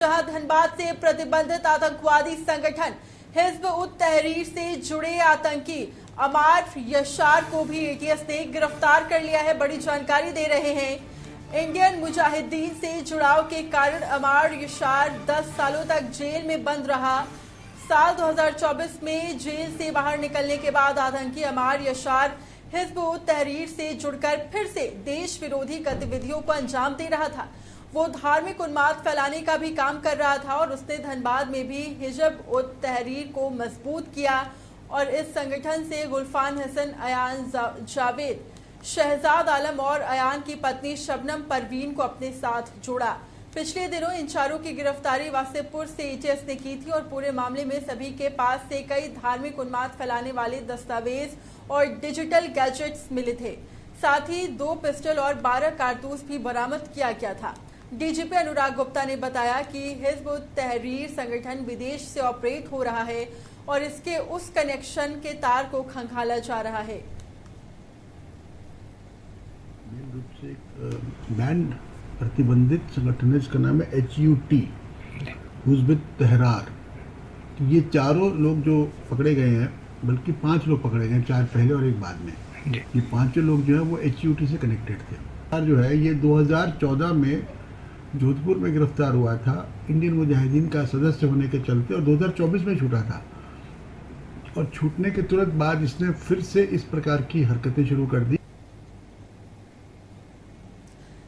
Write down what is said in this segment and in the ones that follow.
जहां धनबाद से प्रतिबंधित आतंकवादी संगठन हिजब उत तहरीर से जुड़े आतंकी अमार यशार को भी एटीएस ने गिरफ्तार कर लिया है। बड़ी जानकारी दे रहे हैं। इंडियन मुजाहिदीन से जुड़ाव के कारण अमार यशार 10 सालों तक जेल में बंद रहा। साल 2024 में जेल से बाहर निकलने के बाद आतंकी अमार यशार हिजब उत तहरीर से जुड़कर फिर से देश विरोधी गतिविधियों को अंजाम दे रहा था। वो धार्मिक उन्माद फैलाने का भी काम कर रहा था और उसने धनबाद में भी हिजब उत तहरीर को मजबूत किया और इस संगठन से गुलफान हसन, अयान जावेद, शहजाद आलम और अयान की पत्नी शबनम परवीन को अपने साथ जोड़ा। पिछले दिनों इन चारों की गिरफ्तारी वासेपुर से एटीएस ने की थी और पूरे मामले में सभी के पास से कई धार्मिक उन्माद फैलाने वाले दस्तावेज और डिजिटल गैजेट्स मिले थे। साथ ही 2 पिस्टल और 12 कारतूस भी बरामद किया गया था। डीजीपी अनुराग गुप्ता ने बताया कि हिजब उत तहरीर संगठन विदेश से ऑपरेट हो रहा है और इसके उस कनेक्शन के तार को खंगाला जा रहा है। मेन रूप से एक बैंड प्रतिबंधित संगठन है जिसका नाम है HUT, हिजब उत तहरीर। तो ये चारों लोग जो पकड़े गए हैं, बल्कि 5 लोग पकड़े गए, 4 पहले और 1 बाद में। ये 5 लोग जो है वो HUT से कनेक्टेड थे। जो है ये 2014 में जोधपुर में गिरफ्तार हुआ था इंडियन मुजाहिदीन का सदस्य होने के चलते और 2024 में छूटा था। और छूटने के तुरंत बाद इसने फिर से इस प्रकार की हरकतें शुरू कर दी।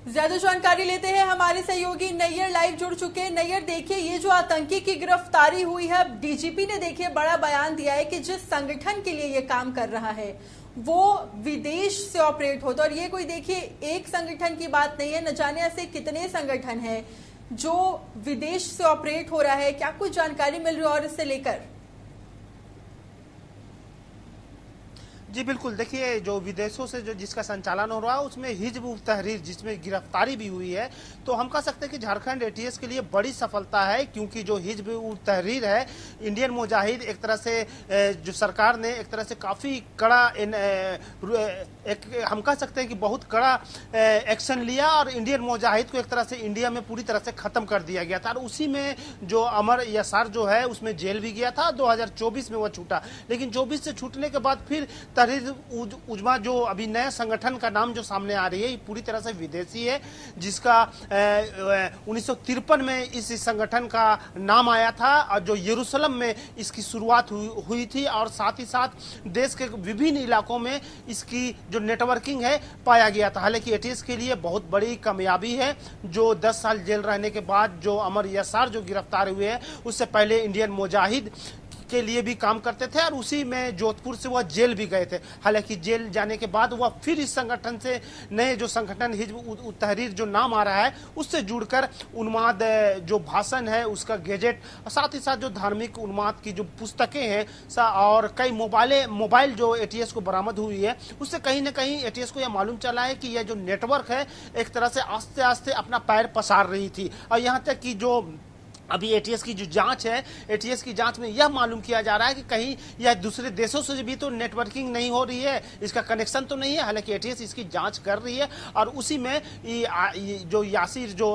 ज्यादा जानकारी लेते हैं, हमारे सहयोगी नैयर लाइव जुड़ चुके हैं। नैयर, देखिए ये जो आतंकी की गिरफ्तारी हुई है, डीजीपी ने देखिए बड़ा बयान दिया है कि जिस संगठन के लिए ये काम कर रहा है वो विदेश से ऑपरेट होता है। और ये कोई देखिए एक संगठन की बात नहीं है, न जाने ऐसे कितने संगठन हैं जो विदेश से ऑपरेट हो रहा है। क्या कुछ जानकारी मिल रही है और इससे लेकर? जी बिल्कुल, देखिए जो विदेशों से जो जिसका संचालन हो रहा है उसमें हिजब उत तहरीर जिसमें गिरफ्तारी भी हुई है, तो हम कह सकते हैं कि झारखंड एटीएस के लिए बड़ी सफलता है। क्योंकि जो हिजब उत तहरीर है, इंडियन मुजाहिद एक तरह से जो सरकार ने एक तरह से काफ़ी कड़ा हम कह सकते हैं कि बहुत कड़ा एक्शन लिया और इंडियन मुजाहिद को एक तरह से इंडिया में पूरी तरह से ख़त्म कर दिया गया था। और उसी में जो अमर यसार जो है उसमें जेल भी गया था। 2024 में वह छूटा, लेकिन 24 से छूटने के बाद फिर तहरीर उजमा जो अभी नया संगठन का नाम जो सामने आ रही है, ये पूरी तरह से विदेशी है, जिसका 1953 में इस संगठन का नाम आया था और जो यरूशलेम में इसकी शुरुआत हुई थी। और साथ ही साथ देश के विभिन्न इलाकों में इसकी जो नेटवर्किंग है पाया गया था। हालांकि एटीएस के लिए बहुत बड़ी कामयाबी है जो 10 साल जेल रहने के बाद जो अमर यसार जो गिरफ्तार हुए हैं, उससे पहले इंडियन मुजाहिद के लिए भी काम करते थे और उसी में जोधपुर से वह जेल भी गए थे। हालांकि जेल जाने के बाद वह फिर इस संगठन से नए जो संगठन हिजब उत तहरीर जो नाम आ रहा है उससे जुड़कर उन्माद जो भाषण है उसका गैजेट, साथ ही साथ जो धार्मिक उन्माद की जो पुस्तकें हैं और कई मोबाइल जो एटीएस को बरामद हुई है, उससे कहीं ना कहीं एटीएस को यह मालूम चला है कि यह जो नेटवर्क है एक तरह से आस्ते आस्ते अपना पैर पसार रही थी। और यहाँ तक कि जो अभी एटीएस की जो जांच है, एटीएस की जांच में यह मालूम किया जा रहा है कि कहीं यह दूसरे देशों से भी तो नेटवर्किंग नहीं हो रही है, इसका कनेक्शन तो नहीं है। हालांकि एटीएस इसकी जांच कर रही है और उसी में जो यासिर जो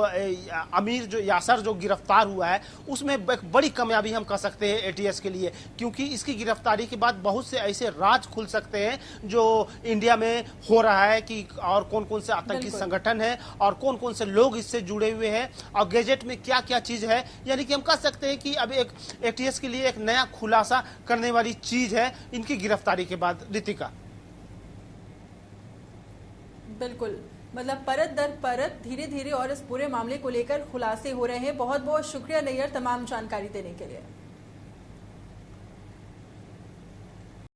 अमीर जो यासर जो गिरफ्तार हुआ है उसमें एक बड़ी कामयाबी हम कह सकते हैं एटीएस के लिए। क्योंकि इसकी गिरफ्तारी के बाद बहुत से ऐसे राज खुल सकते हैं जो इंडिया में हो रहा है कि और कौन कौन से आतंकी संगठन है और कौन कौन से लोग इससे जुड़े हुए हैं और गैजेट में क्या क्या चीज है। यानी कि हम कह सकते हैं कि अब एक एटीएस के लिए एक नया खुलासा करने वाली चीज है इनकी गिरफ्तारी के बाद। रितिका, बिल्कुल, मतलब परत दर परत धीरे धीरे और इस पूरे मामले को लेकर खुलासे हो रहे हैं। बहुत बहुत शुक्रिया नैयर तमाम जानकारी देने के लिए।